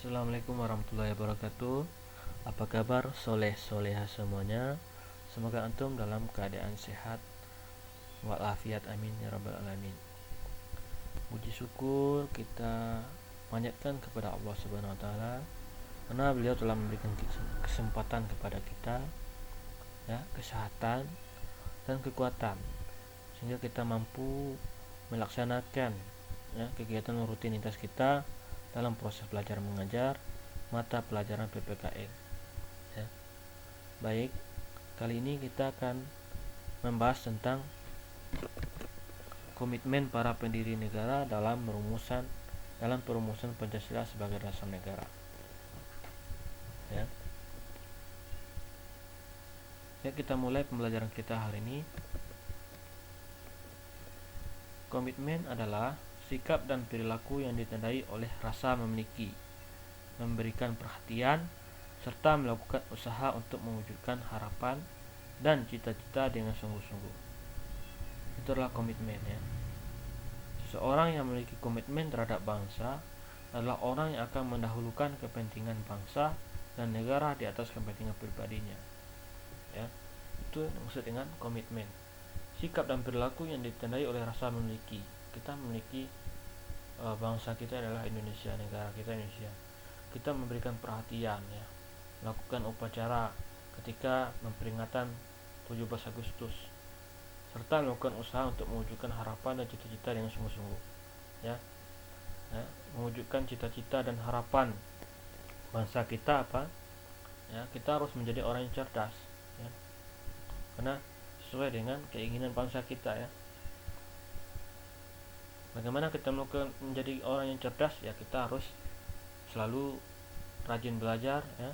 Assalamualaikum warahmatullahi wabarakatuh. Apa kabar soleh-soleha semuanya? Semoga antum dalam keadaan sehat walafiat, amin ya rabbal alamin. Puji syukur kita panjatkan kepada Allah Subhanahu wa taala karena beliau telah memberikan kesempatan kepada kita, ya, kesehatan dan kekuatan sehingga kita mampu melaksanakan, ya, kegiatan rutinitas kita dalam proses belajar mengajar mata pelajaran PPKN, ya. Baik, kali ini kita akan membahas tentang komitmen para pendiri negara dalam perumusan Pancasila sebagai dasar negara, ya. Ya, kita mulai pembelajaran kita hari ini. Komitmen adalah sikap dan perilaku yang ditandai oleh rasa memiliki, memberikan perhatian, serta melakukan usaha untuk mewujudkan harapan dan cita-cita dengan sungguh-sungguh. Itulah komitmen, ya. Seseorang yang memiliki komitmen terhadap bangsa adalah orang yang akan mendahulukan kepentingan bangsa dan negara di atas kepentingan pribadinya, ya. Itu maksud dengan komitmen. Sikap dan perilaku yang ditandai oleh rasa memiliki. Kita memiliki bangsa kita adalah Indonesia, negara kita Indonesia. Kita memberikan perhatian, ya, melakukan upacara ketika memperingatan 17 Agustus, serta melakukan usaha untuk mewujudkan harapan dan cita-cita dengan sungguh-sungguh, ya. Mewujudkan cita-cita dan harapan bangsa kita apa? Ya, kita harus menjadi orang yang cerdas, ya, karena sesuai dengan keinginan bangsa kita, ya. Bagaimana kita menjadi orang yang cerdas? Ya, kita harus selalu rajin belajar, ya,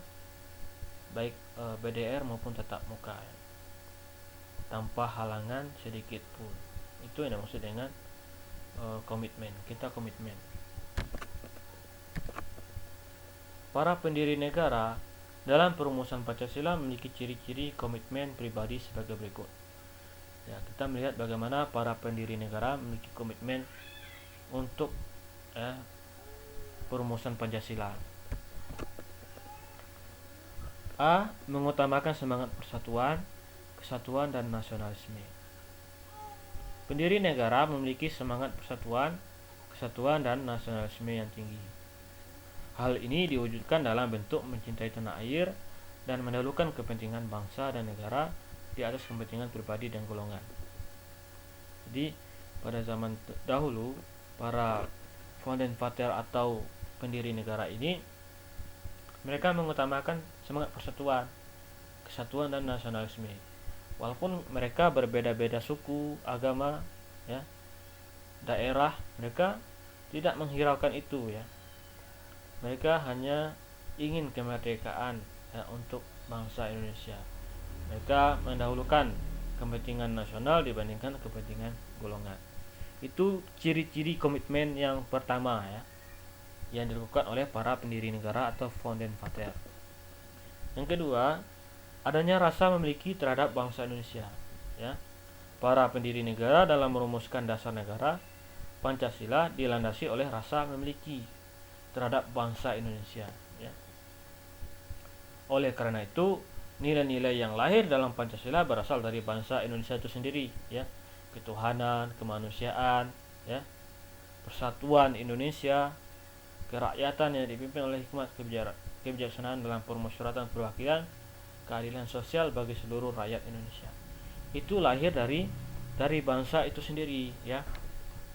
baik BDR maupun tatap muka, ya, tanpa halangan sedikit pun. Itu yang dimaksud dengan komitmen. Kita komitmen. Para pendiri negara dalam perumusan Pancasila memiliki ciri-ciri komitmen pribadi sebagai berikut. Ya, kita melihat bagaimana para pendiri negara memiliki komitmen untuk perumusan Pancasila. A. Mengutamakan semangat persatuan, kesatuan dan nasionalisme. Pendiri negara memiliki semangat persatuan, kesatuan dan nasionalisme yang tinggi. Hal ini diwujudkan dalam bentuk mencintai tanah air dan mendahulukan kepentingan bangsa dan negara di atas kepentingan pribadi dan golongan. Jadi pada zaman dahulu para founding father atau pendiri negara ini mereka mengutamakan semangat persatuan, kesatuan dan nasionalisme. Walaupun mereka berbeda-beda suku, agama, ya, daerah, mereka tidak menghiraukan itu, ya. Mereka hanya ingin kemerdekaan, ya, untuk bangsa Indonesia. Mereka mendahulukan kepentingan nasional dibandingkan kepentingan golongan. Itu ciri-ciri komitmen yang pertama, ya, yang dilakukan oleh para pendiri negara atau founding father. Yang kedua, adanya rasa memiliki terhadap bangsa Indonesia, ya. Para pendiri negara dalam merumuskan dasar negara Pancasila dilandasi oleh rasa memiliki terhadap bangsa Indonesia, ya. Oleh karena itu, nilai-nilai yang lahir dalam Pancasila berasal dari bangsa Indonesia itu sendiri, ya. Ketuhanan, kemanusiaan, ya, persatuan Indonesia, kerakyatan yang dipimpin oleh hikmat kebijaksanaan dalam permusyawaratan perwakilan, keadilan sosial bagi seluruh rakyat Indonesia. Itu lahir dari bangsa itu sendiri, ya.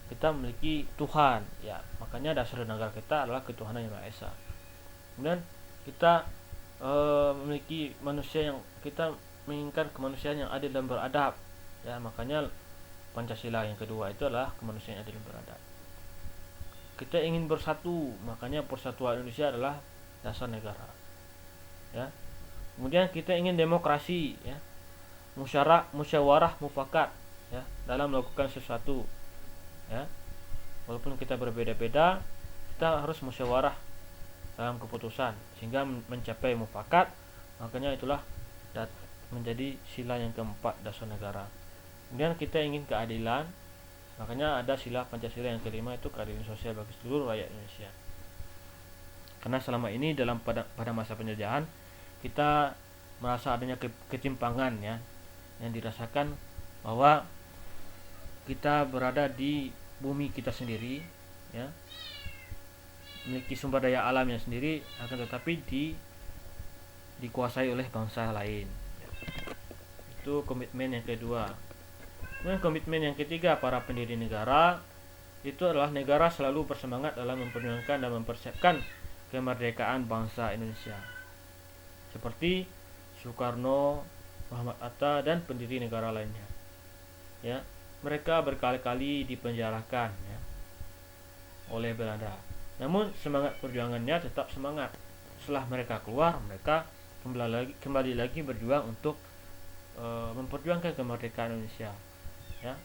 Kita memiliki Tuhan, ya, makanya dasar negara kita adalah ketuhanan yang Maha Esa. Kemudian kita memiliki manusia yang kita menginginkan kemanusiaan yang adil dan beradab, ya, makanya Pancasila yang kedua itu adalah kemanusiaan yang adil dan beradab. Kita ingin bersatu, makanya persatuan Indonesia adalah dasar negara, ya. Kemudian kita ingin demokrasi, ya, musyawarah mufakat, ya, dalam melakukan sesuatu, ya. Walaupun kita berbeda-beda, kita harus musyawarah dalam keputusan sehingga mencapai mufakat. Makanya itulah menjadi sila yang keempat dasar negara. Kemudian kita ingin keadilan, makanya ada sila Pancasila yang kelima, itu keadilan sosial bagi seluruh rakyat Indonesia. Karena selama ini pada masa penjajahan kita merasa adanya ketimpangan ya, yang dirasakan bahwa kita berada di bumi kita sendiri ya, memiliki sumber daya alamnya sendiri, akan tetapi dikuasai oleh bangsa lain. Itu komitmen yang kedua. Kemudian komitmen yang ketiga para pendiri negara itu adalah negara selalu bersemangat dalam memperjuangkan dan mempersiapkan kemerdekaan bangsa Indonesia. Seperti Soekarno, Muhammad Hatta dan pendiri negara lainnya. Ya, mereka berkali-kali dipenjarakan ya, oleh Belanda. Namun semangat perjuangannya tetap semangat. Setelah mereka keluar, mereka kembali lagi berjuang untuk memperjuangkan kemerdekaan Indonesia. Ya,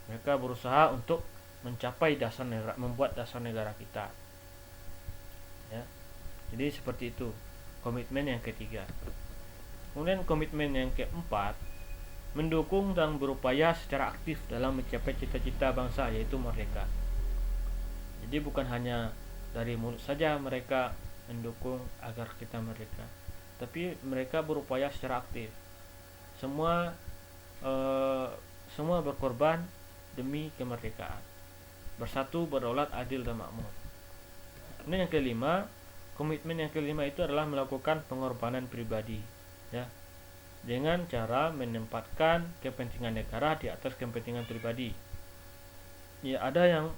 mereka berusaha untuk mencapai dasar negara, membuat dasar negara kita. Ya, jadi seperti itu komitmen yang ketiga. Kemudian komitmen yang keempat, mendukung dan berupaya secara aktif dalam mencapai cita-cita bangsa, yaitu merdeka. Jadi bukan hanya dari mulut saja mereka mendukung agar kita merdeka, tapi mereka berupaya secara aktif. Semua berkorban demi kemerdekaan, bersatu, berdaulat, adil dan makmur. Kemudian yang kelima, komitmen yang kelima itu adalah melakukan pengorbanan pribadi ya, dengan cara menempatkan kepentingan negara di atas kepentingan pribadi. Ya, ada yang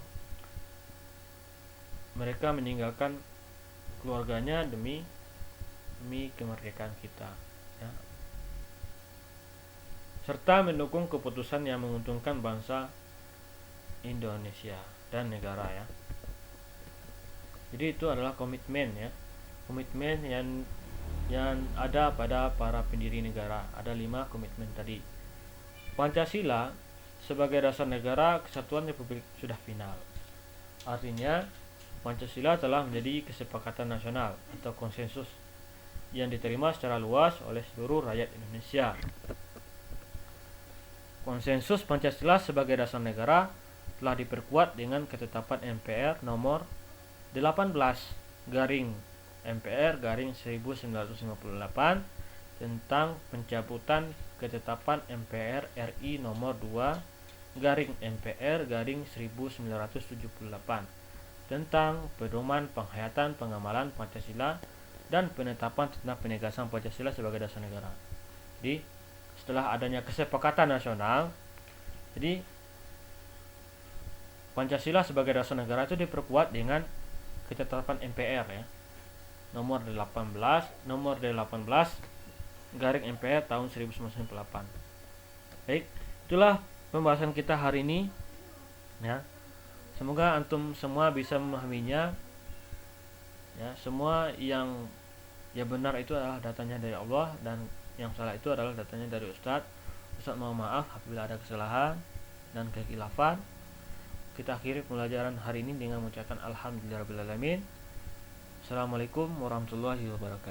mereka meninggalkan keluarganya demi kemerdekaan kita ya, serta mendukung keputusan yang menguntungkan bangsa Indonesia dan negara ya. Jadi itu adalah komitmen ya, komitmen yang ada pada para pendiri negara. Ada 5 komitmen tadi. Pancasila sebagai dasar negara kesatuan Republik sudah final. Artinya Pancasila telah menjadi kesepakatan nasional atau konsensus yang diterima secara luas oleh seluruh rakyat Indonesia. Konsensus Pancasila sebagai dasar negara telah diperkuat dengan ketetapan MPR nomor 18 garing MPR garing 1958 tentang pencabutan ketetapan MPR RI nomor 2 garing MPR garing 1978 tentang pedoman penghayatan pengamalan Pancasila dan penetapan tentang penegasan Pancasila sebagai dasar negara. Jadi setelah adanya kesepakatan nasional, jadi Pancasila sebagai dasar negara itu diperkuat dengan ketetapan MPR ya, nomor 18 garing MPR tahun 1998. Baik, itulah pembahasan kita hari ini ya. Semoga antum semua bisa memahaminya ya. Semua yang benar itu adalah datanya dari Allah, dan yang salah itu adalah datanya dari Ustadz. Ustadz mohon maaf apabila ada kesalahan dan kekhilafan. Kita akhiri pembelajaran hari ini dengan mengucapkan alhamdulillahirabbil alamin. Assalamualaikum warahmatullahi wabarakatuh.